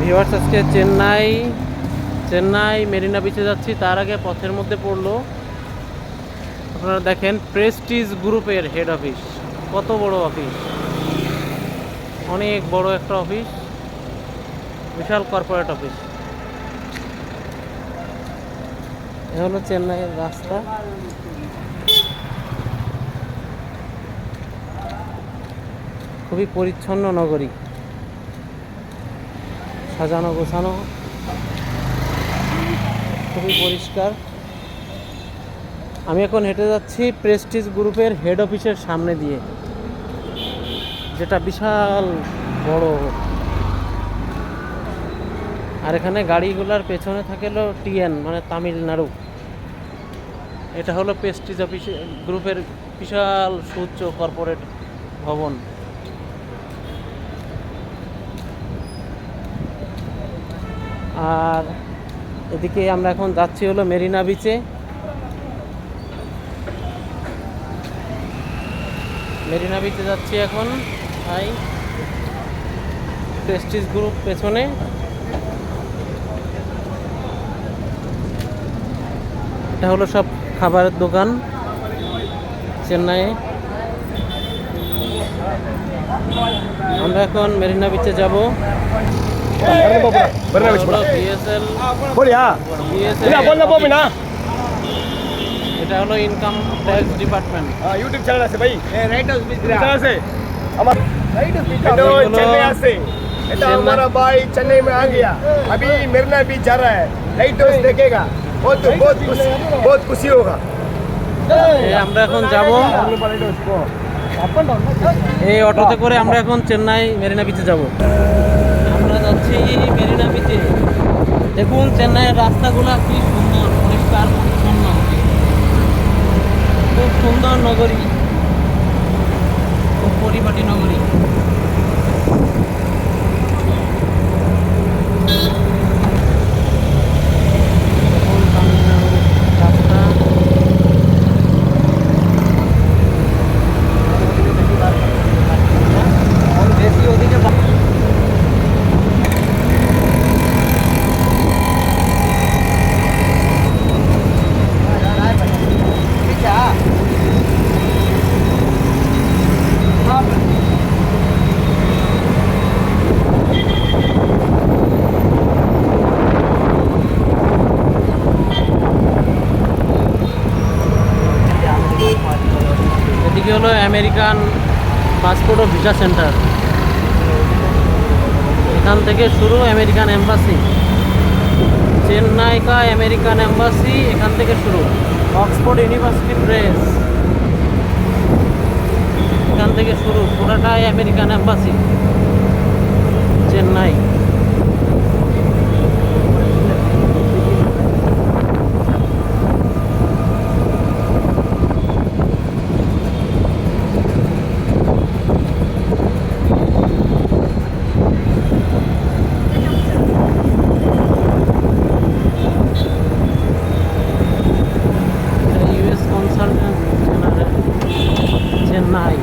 Viewers, আজকে চেন্নাই মেরিনা বিচে যাচ্ছি। তার আগে পথের মধ্যে পড়লো, আপনারা দেখেন, প্রেস্টিজ গ্রুপের হেড অফিস। কত বড় অফিস, অনেক বড় একটা অফিস, বিশাল কর্পোরেট অফিস। এ হলো চেন্নাইয়ের রাস্তা। খুবই পরিচ্ছন্ন নগরী, সাজানো গোছানো, খুবই পরিষ্কার। আমি এখন হেঁটে যাচ্ছি প্রেস্টিজ গ্রুপের হেড অফিসের সামনে দিয়ে, যেটা বিশাল বড়। আর এখানে গাড়িগুলোর পেছনে থাকে হলো টিএন, মানে তামিলনাড়ু। এটা হলো প্রেস্টিজ অফিস গ্রুপের বিশাল সুউচ্চ কর্পোরেট ভবন। আর এদিকে আমরা এখন যাচ্ছি হলো মেরিনা বিচে। মেরিনা বিচে যাচ্ছি এখন। ভাই, প্রেস্টিজ গ্রুপ পেছনে। এটা হলো সব খাবারের দোকান চেন্নাইয়ে। আমরা এখন মেরিনা বিচে যাব। এটা হলো ইনকাম ট্যাক্স ডিপার্টমেंट। यूट्यूब चैनल আছে ভাই, রাইট হাউস বিচ আছে আমার রাইট হাউস বিচ चेन्नई से। এটা हमारा भाई चेन्नई में आ गया, अभी मेरिना बीच जा रहा है, राइट हाउस देखेगा, बहुत खुशी होगा। আমরা এখন যাব এই অটোতে করে। আমরা এখন চেন্নাই মেরিনা বিচে যাব। আমরা যাচ্ছি মেরিনা বিচে। দেখুন চেন্নাইয়ের রাস্তাগুলো কি সুন্দর, পরিষ্কার পরিচ্ছন্ন, খুব সুন্দর নগরী, খুব পরিপাটি নগরী। এদিকে হলো আমেরিকান পাসপোর্ট ও ভিসা সেন্টার। এখান থেকে শুরু আমেরিকান এম্বাসি, চেন্নাই কা আমেরিকান এম্বাসি এখান থেকে শুরু। অক্সফোর্ড ইউনিভার্সিটি প্রেস এখান থেকে শুরু, পুরোটাই আমেরিকান এম্বাসি চেন্নাই। চেন্নাই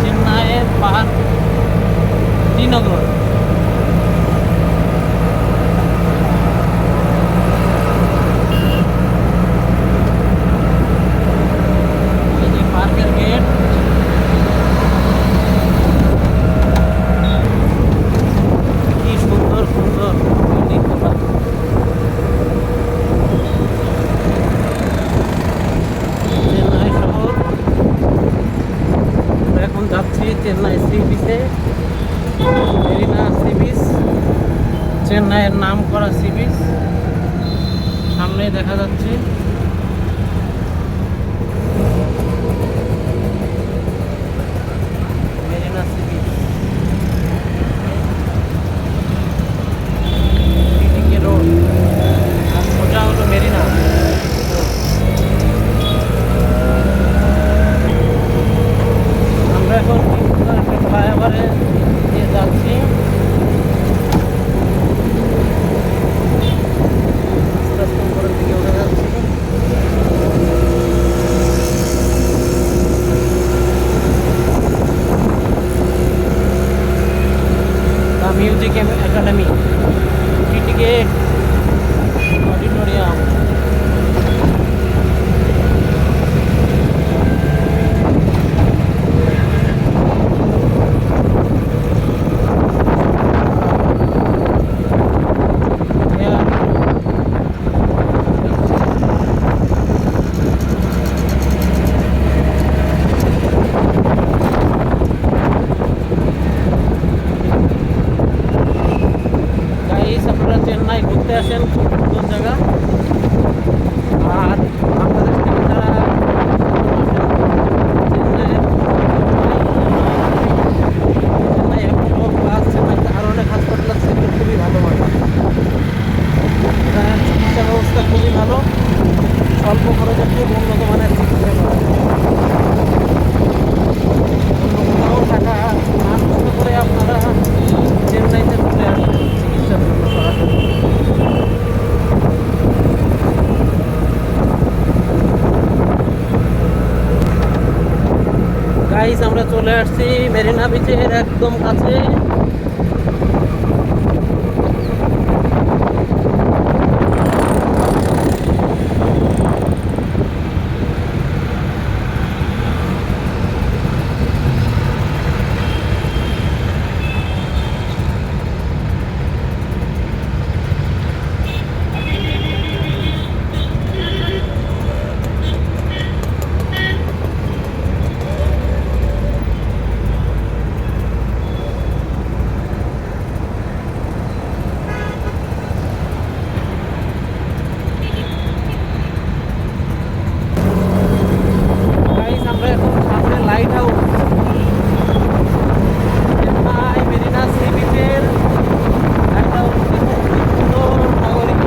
চেন্নাইয়ের পাহাড় শ্রীনগর। পার্কের গেট, কি সুন্দর সুন্দর বিল্ডিং গুলো। চেন্নাই শহর। আমরা এখন যাচ্ছি চেন্নাই সি বিচে, মেরিনা সি বিচ, চেন্নাইয়ের নাম করা সি বিচ। সামনে দেখা যাচ্ছে মেরিনা সি বিচ। এদিকে রোড, আর সোজা হলো মেরিনা। আমরা এখন একটা ফ্লাইওভারে দিয়ে যাচ্ছি। Gate auditorium. গাইস, আপনারা চেন্নাই ঘুরতে আসেন, খুব সুন্দর জায়গা। আর বাংলাদেশ থেকে যারা চেন্নাইয়ের চেন্নাই অ্যাপোলো প্লাস চেন্নাইতে আরও অনেক হাসপাতাল আছে, এগুলো খুবই ভালো মানে। এখানে চিকিৎসা ব্যবস্থা খুবই ভালো, স্বল্প খরচে খুব উন্নত মানের চিকিৎসা করা যায়। অন্য কোথাও টাকা না নষ্ট করে আপনারা চেন্নাইতে চলে আসবেন চিকিৎসার জন্য সরাসরি। গাইস, আমরা চলে আসছি মেরিনা বিচের একদম কাছে। গাইস, আমরা এখন সামনে lighthouse, Chennai Marina sea বিচের লাইট হাউস। দেখুন কি সুন্দর নাগরিক।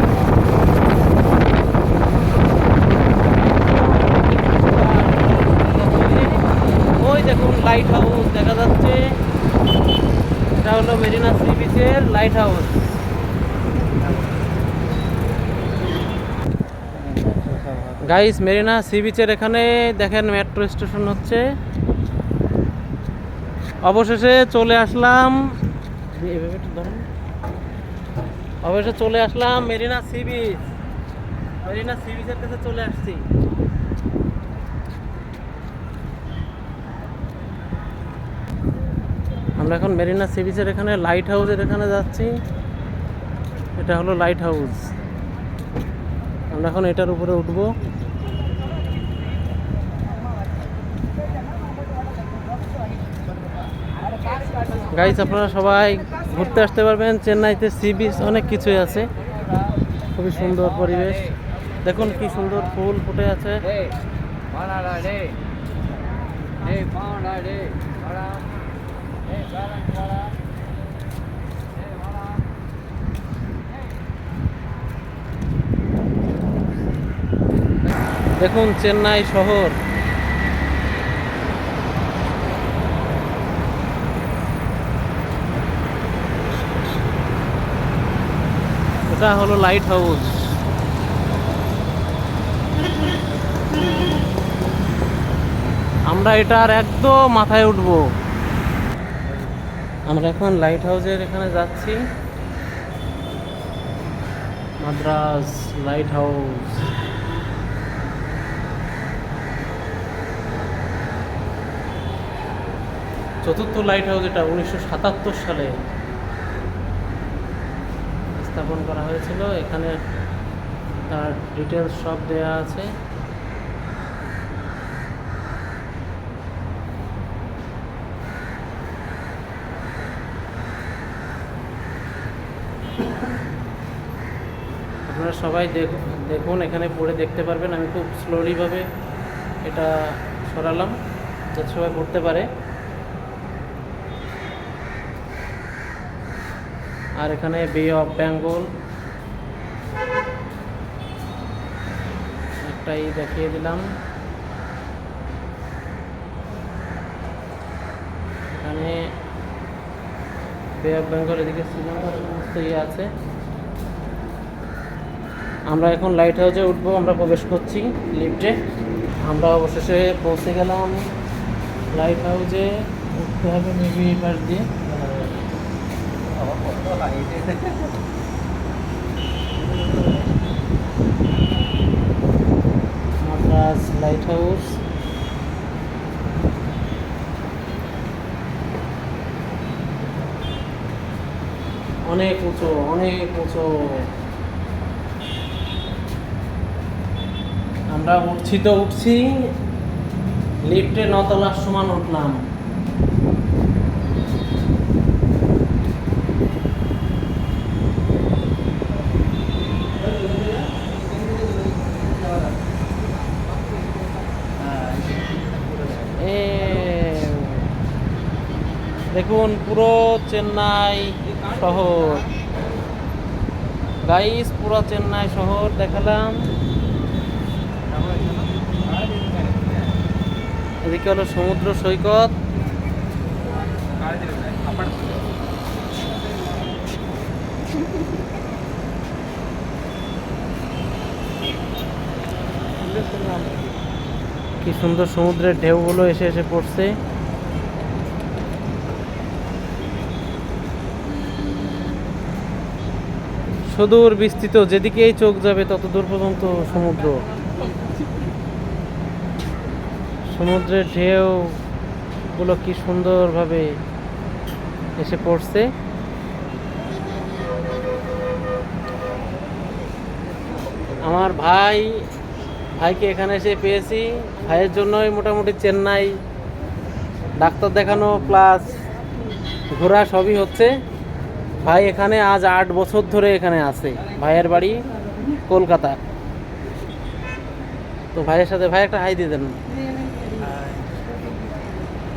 ওই দেখুন লাইট হাউস দেখা যাচ্ছে, এটা হলো মেরিনা সি বিচের lighthouse. Guys, Marina sea বিচের এখানে দেখেন মেট্রো স্টেশন হচ্ছে। অবশেষে চলে আসলাম, অবশেষে চলে আসলাম Marina sea beach. Marina sea বিচের কাছে চলে আসছি। আমরা এখন মেরিনা সি বিচের এখানে লাইট হাউসের এখানে যাচ্ছি। এটা হলো লাইট হাউস। আমরা এখন এটার উপরে উঠবো। গাইস, আপনারা সবাই ঘুরতে আসতে পারবেন। চেন্নাইতে সি বিচ অনেক কিছুই আছে, খুবই সুন্দর পরিবেশ। দেখুন কি সুন্দর ফুল ফুটে আছে। দেখুন চেন্নাই শহর। এটা হলো লাইট হাউস। আমরা এটার একদম মাথায় উঠবো। আমরা এখন লাইট হাউসের এখানে যাচ্ছি। Madras light house. চতুর্থ লাইট হাউস এটা 1977 সালে স্থাপন করা হয়েছিল। এখানে তার ডিটেলস সব দেয়া আছে। আপনারা সবাই দেখুন, এখানে পড়ে দেখতে পারবেন। আমি খুব স্লোলিভাবে এটা সরালাম যাতে সবাই পড়তে পারে। আর এখানে বে অফ বেঙ্গল একটাই দেখিয়ে দিলাম। এখানে বে অফ বেঙ্গল, এদিকে শ্রীলঙ্কার সমস্ত আছে। আমরা এখন লাইট হাউসে উঠবো। আমরা প্রবেশ করছি লিফটে। আমরা অবশেষে পৌঁছে গেলাম লাইট হাউসে। উঠতে হবে মেবি এই পাশ দিয়ে। Light house. অনেক উঁচু, অনেক উঁচু। আমরা উঠছি তো উঠছি, লিফটে 9 তলার সমান উঠলাম। দেখুন পুরো চেন্নাই শহর গাইস, পুরো চেন্নাই শহর দেখালাম। এদিকে হলো সমুদ্র সৈকত। কি সুন্দর সমুদ্রের ঢেউগুলো এসে এসে পড়ছে। সুদূর বিস্তৃত, যেদিকেই চোখ যাবে তত দূর পর্যন্ত সমুদ্র। সমুদ্রের ঢেউ গুলো কি সুন্দরভাবে এসে পড়ছে। আমার ভাইকে এখানে এসে পেয়েছি। ভাইয়ের জন্যই মোটামুটি চেন্নাই ডাক্তার দেখানো প্লাস ঘোরা সবই হচ্ছে। ভাই এখানে আজ 8 বছর ধরে এখানে আছে। ভাইয়ের বাড়ি কলকাতা। তো ভাইয়ের সাথে ভাই একটা হাই দিয়ে দেন।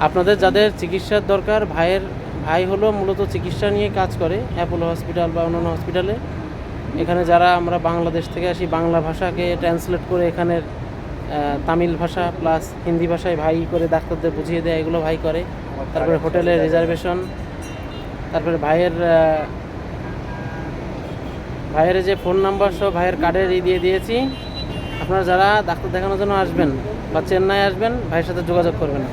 আপনাদের যাদের চিকিৎসার দরকার, ভাই হলো মূলত চিকিৎসা নিয়ে কাজ করে অ্যাপোলো হসপিটাল বা অন্যান্য হসপিটালে। এখানে যারা আমরা বাংলাদেশ থেকে আসি, বাংলা ভাষাকে ট্রান্সলেট করে এখানের তামিল ভাষা প্লাস হিন্দি ভাষায় ভাই করে ডাক্তারদের বুঝিয়ে দেয়, এগুলো ভাই করে। তারপরে হোটেলের রিজার্ভেশন, তারপরে ভাইয়ের যে ফোন নাম্বার সব ভাইয়ের কার্ডের দিয়ে দিয়েছি। আপনারা যারা ডাক্তার দেখানোর জন্য আসবেন বা চেন্নাই আসবেন, ভাইয়ের সাথে যোগাযোগ করবেন।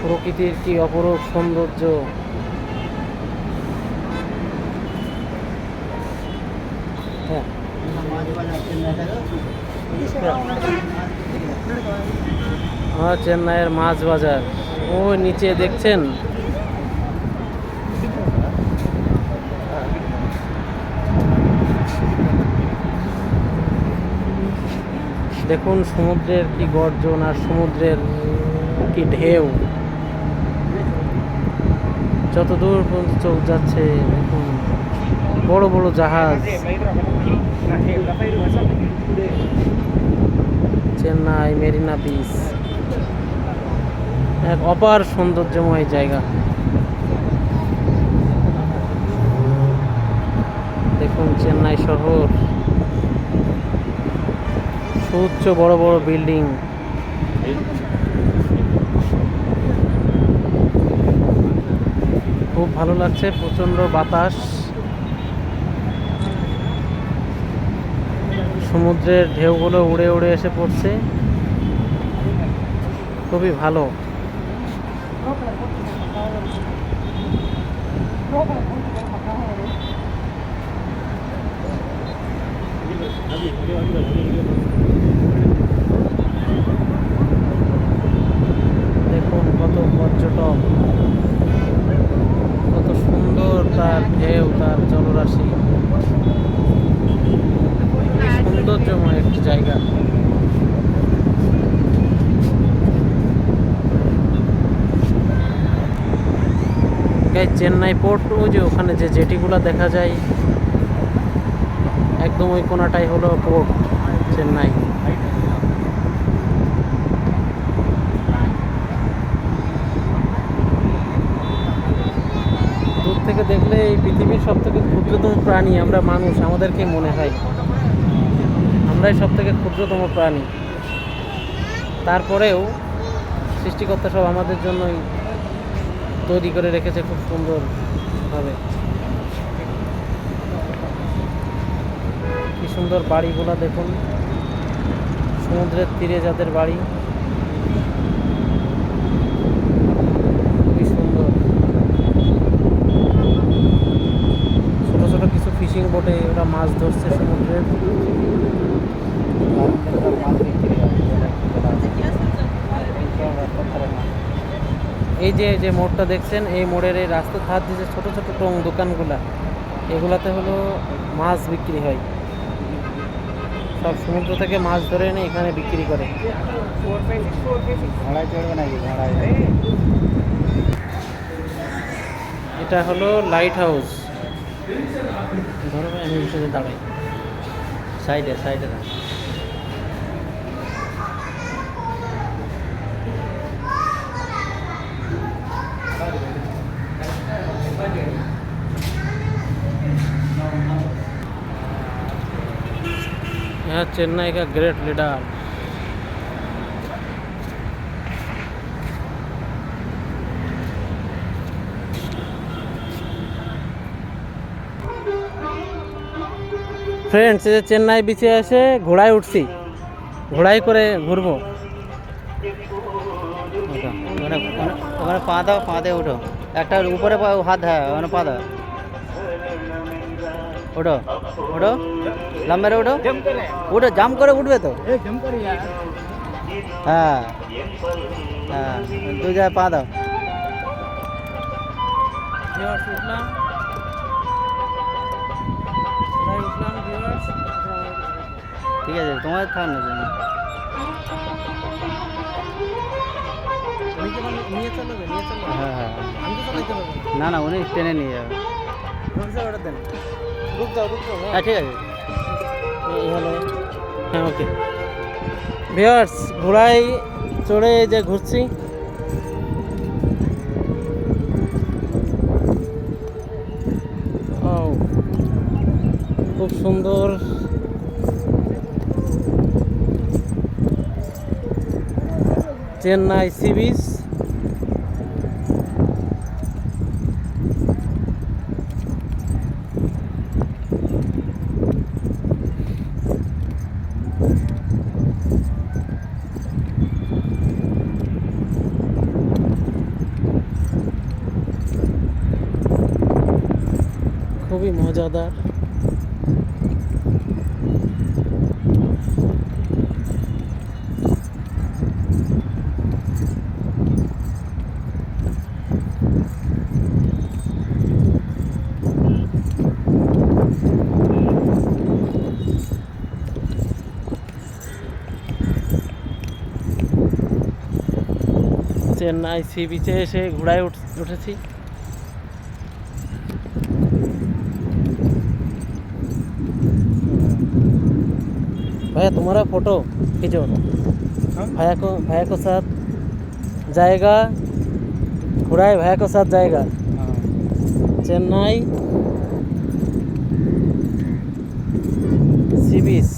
প্রকৃতির কি অপরূপ সৌন্দর্য। হ্যাঁ, চেন্নাইয়ের মাছ বাজার ওই নিচে দেখছেন। দেখুন সমুদ্রের কি গর্জন আর সমুদ্রের কি ঢেউ। যত দূর পর্যন্ত চোখ যাচ্ছে দেখুন বড় বড় জাহাজ। চেন্নাই মেরিনা বিচ এক অপার সৌন্দর্যময় জায়গা। দেখুন চেন্নাই শহর, সুউচ্চ বড় বড় বিল্ডিং। খুব ভালো লাগছে, প্রচন্ড বাতাস। সমুদ্রের ঢেউগুলো উড়ে উড়ে এসে পড়ছে, খুবই ভালো। দেখুন কত পর্যটক, কত সুন্দর তার ঢেউ, তার জলরাশি। সৌন্দর্যময় একটি জায়গা। চেন্নাই পোর্ট, ওই যে ওখানে যে জেটিগুলো দেখা যায় একদম ওই কোনাটাই হলো পোর্ট চেন্নাই। দূর থেকে দেখলে এই পৃথিবীর সব থেকে ক্ষুদ্রতম প্রাণী আমরা মানুষ, আমাদেরকে মনে হয় আমরাই সব থেকে ক্ষুদ্রতম প্রাণী। তারপরেও সৃষ্টিকর্তা সব আমাদের জন্যই তৈরি করে রেখেছে খুব সুন্দরভাবে। কি সুন্দর বাড়িগুলো দেখুন, সমুদ্রের তীরে যাদের বাড়ি, খুবই সুন্দর। মাছ ধরছে সমুদ্রের। এই যে যে মোড়টা দেখছেন, এই মোড়ের এই রাস্তার ধার দিয়ে যে ছোট ছোট টং দোকানগুলা, এগুলাতে হলো মাছ বিক্রি হয়। সব সমুদ্র থেকে মাছ ধরে এনে এখানে বিক্রি করে। ভাড়ায় চড়বে নাকি? ভাড়ায় এটা হলো লাইট হাউস। ধরো ভাই, আমি বিষয়ে দাঁড়াই সাইডে সাইডে না। यहाँ चेन्नई का ग्रेट लीडर। ফ্রেন্ডস, এই যে চেন্নাই বিচে এসে ঘোড়ায় উঠছি, ঘোড়ায় করে ঘুরবো। ওখানে ওখানে পা দাও, পা দিয়ে উঠো। একটা উপরে হাত, হ্যাঁ ওখানে পা দাও। উঠো উঠো, লম্বা উঠো, উঠো, জাম্প করে উঠবে তো। হ্যাঁ হ্যাঁ, দু জায়গায় পা দাও। উঠলাম, উঠলাম ভিউয়ার্স। ঠিক আছে, তোমার থাক না জন্য। নিয়ে চলবে, নিয়ে চলবে। হ্যাঁ হ্যাঁ, আমি তো চালাইতে পারবো না। না না, উনি ট্রেনে নিয়ে যাবে। অর্ডার দেন। রুক যাও, রুক যাও। হ্যাঁ ঠিক আছে। এই হলো, হ্যাঁ ওকে। ভিউয়ার্স, ঘোড়ায় চড়ে এই যে ঘুরছি। ও, খুব সুন্দর। Chennai sea beach. খুবই মজাদার। চেন্নাই সি বিচে এসে ঘোড়ায় উঠেছি। भैया तुम्हारा फोटो खींचो। भैया को साथ जाएगा, घोड़ा भैया को साथ जाएगा चेन्नई सी बीच।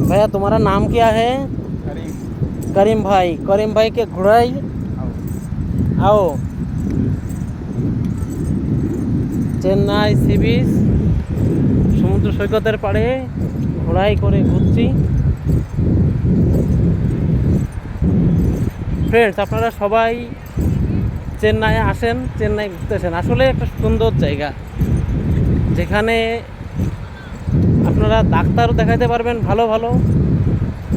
भैया तुम्हारा नाम क्या है? करीम भाई। करीम भाई के घोड़ाई आओ চেন্নাই সি বিচ, সমুদ্র সৈকতের পাড়ে ঘোড়াই করে ঘুরছি। ফ্রেন্ডস, আপনারা সবাই চেন্নাইয়ে আসেন, চেন্নাই ঘুরতে আসেন। আসলে একটা সুন্দর জায়গা, যেখানে আপনারা ডাক্তারও দেখাতে পারবেন, ভালো ভালো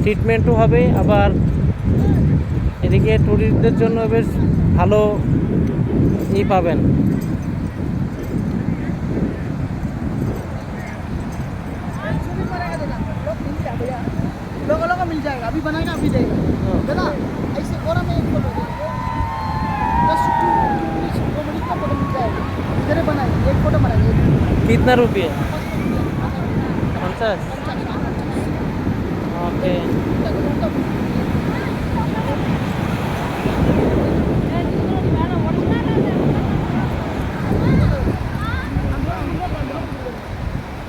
ট্রিটমেন্টও হবে, আবার এদিকে ট্যুরিস্টদের জন্য বেশ ভালো পাবেন। लोगों मिल जाएगा, अभी बनाएगा, अभी देगा दादा। ऐसे और में एक फोटो 10 मिनट का फोटो मिल जाएगा। इधर बनाएंगे, एक फोटो बनाएंगे। कितना रुपये? 50। ओके।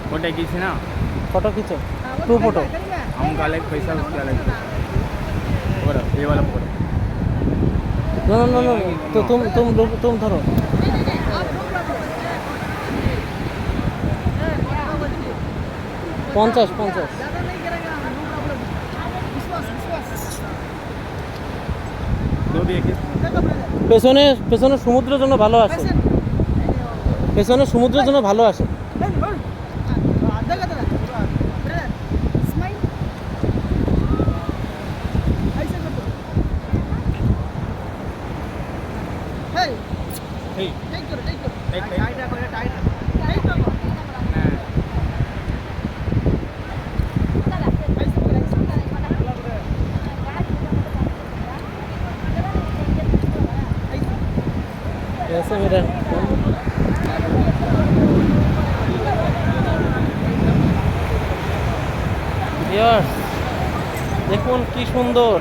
फोटो खींचे ना, फोटो खींचो, 2 फोटो। हमका अलग पैसा, उसका अलग। पकड़ो ये वाला पकड़ो। नो नो नो, तो तुम धरो। 50 50। ज़्यादा नहीं गिरेगा, नो प्रॉब्लम। विश्वास विश्वास। देखो brother, পেছনে পেছনে সমুদ্রের জন্য ভালো আসে, पैसे পেছনে সমুদ্রের জন্য ভালো আসে। देखो देखो brother, स्माइल ऐसे कर दो। हे टेक करो टाइट करो टाइट करो ऐसे बोलो ऐसे मेरा ভিউয়ার্স দেখুন কি সুন্দর,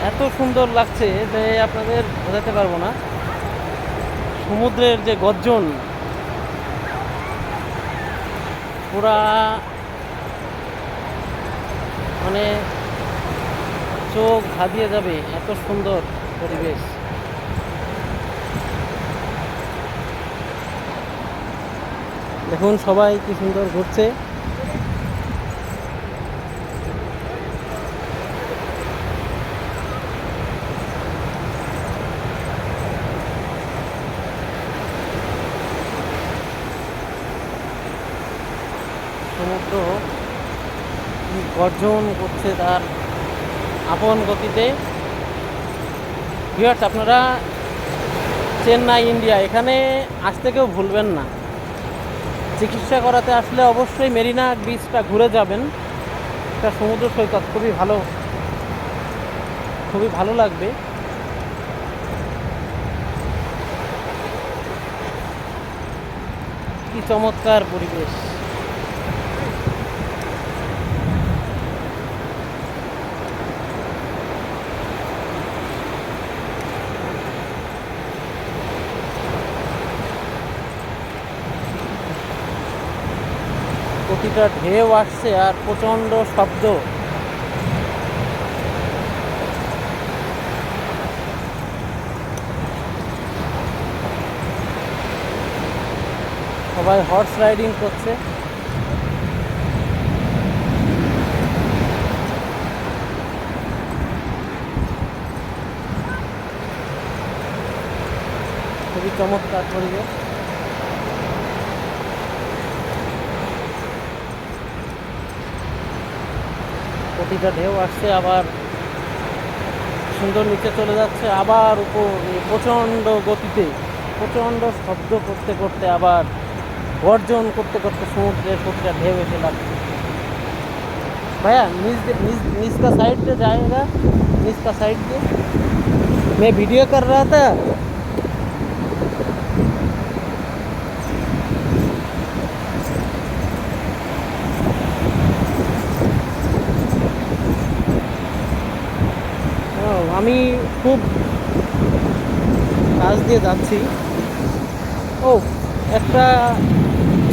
এত সুন্দর লাগছে যে আপনাদের বোঝাতে পারবো না। সমুদ্রের যে গর্জন পুরা মানে চোখ ধাঁধিয়ে যাবে, এত সুন্দর পরিবেশ। দেখুন সবাই কি সুন্দর ঘুরছে। সমুদ্র গর্জন করছে তার আপন গতিতে। ভিউয়ার্স আপনারা চেন্নাই ইন্ডিয়া এখানে আসতে কেউ ভুলবেন না। চিকিৎসা করাতে আসলে অবশ্যই মেরিনা বিচটা ঘুরে যাবেন। এটা সমুদ্র সৈকত খুবই ভালো লাগবে। কি চমৎকার পরিবেশ। প্রতিটা ঢেউ আসছে আর প্রচণ্ড শব্দ। সবাই হর্স রাইডিং করছে। খুবই চমৎকার পরিবেশ। প্রতিটা ঢেউ আসছে আবার সুন্দর নিচে চলে যাচ্ছে, আবার উপর প্রচণ্ড গতিতে প্রচণ্ড শব্দ করতে করতে আবার গর্জন করতে করতে সমুদ্রের প্রতিটা ঢেউ এসে লাগছে। भैया नीच का साइड पे जाएगा, नीच का साइड पे मैं वीडियो कर रहा था। আমি খুব কাছ দিয়ে যাচ্ছি। ও একটা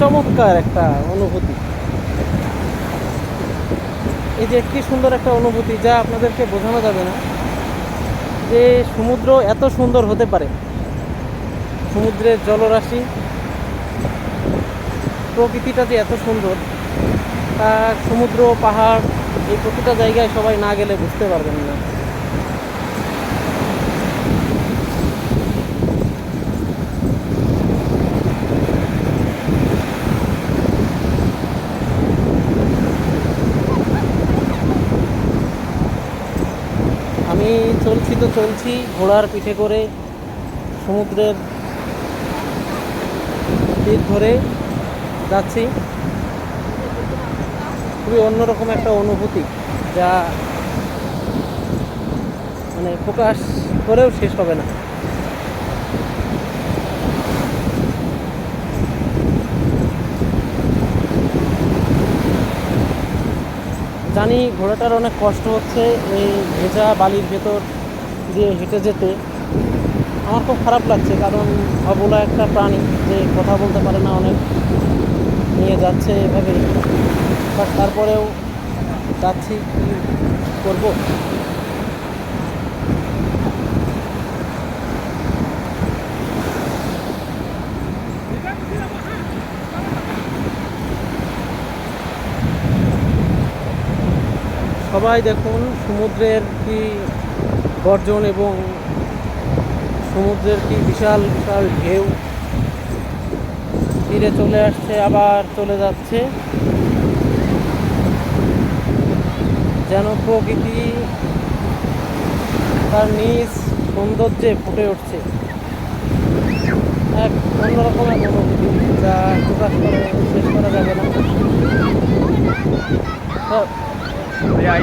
চমৎকার একটা অনুভূতি, এই যে কি সুন্দর একটা অনুভূতি যা আপনাদেরকে বোঝানো যাবে না যে সমুদ্র এত সুন্দর হতে পারে। সমুদ্রের জলরাশি প্রকৃতিটা যে এত সুন্দর তা সমুদ্র পাহাড় এই প্রতিটা জায়গায় সবাই না গেলে বুঝতে পারবেন না। আমি চলছি ঘোড়ার পিঠে করে সমুদ্রের দিক ধরে যাচ্ছি। খুবই অন্যরকম একটা অনুভূতি যা মানে প্রকাশ করেও শেষ হবে না। জানি ঘোড়াটার অনেক কষ্ট হচ্ছে এই ভেজা বালির ভেতর দিয়ে হেঁটে যেতে। আমার খুব খারাপ লাগছে, কারণ অবলা একটা প্রাণী যে কথা বলতে পারে না, অনেক নিয়ে যাচ্ছে এভাবে। বাট তারপরেও যাচ্ছি, কী করবো। সবাই দেখুন সমুদ্রের কি গর্জন এবং সমুদ্রের কি বিশাল বিশাল ঢেউ। তীরে চলে আসছে আবার চলে যাচ্ছে, যেন প্রকৃতি তার নিজ সৌন্দর্যে ফুটে উঠছে। এক অন্যরকম এক অনুভূতি যা প্রকাশ করে শেষ করা যাবে না। তো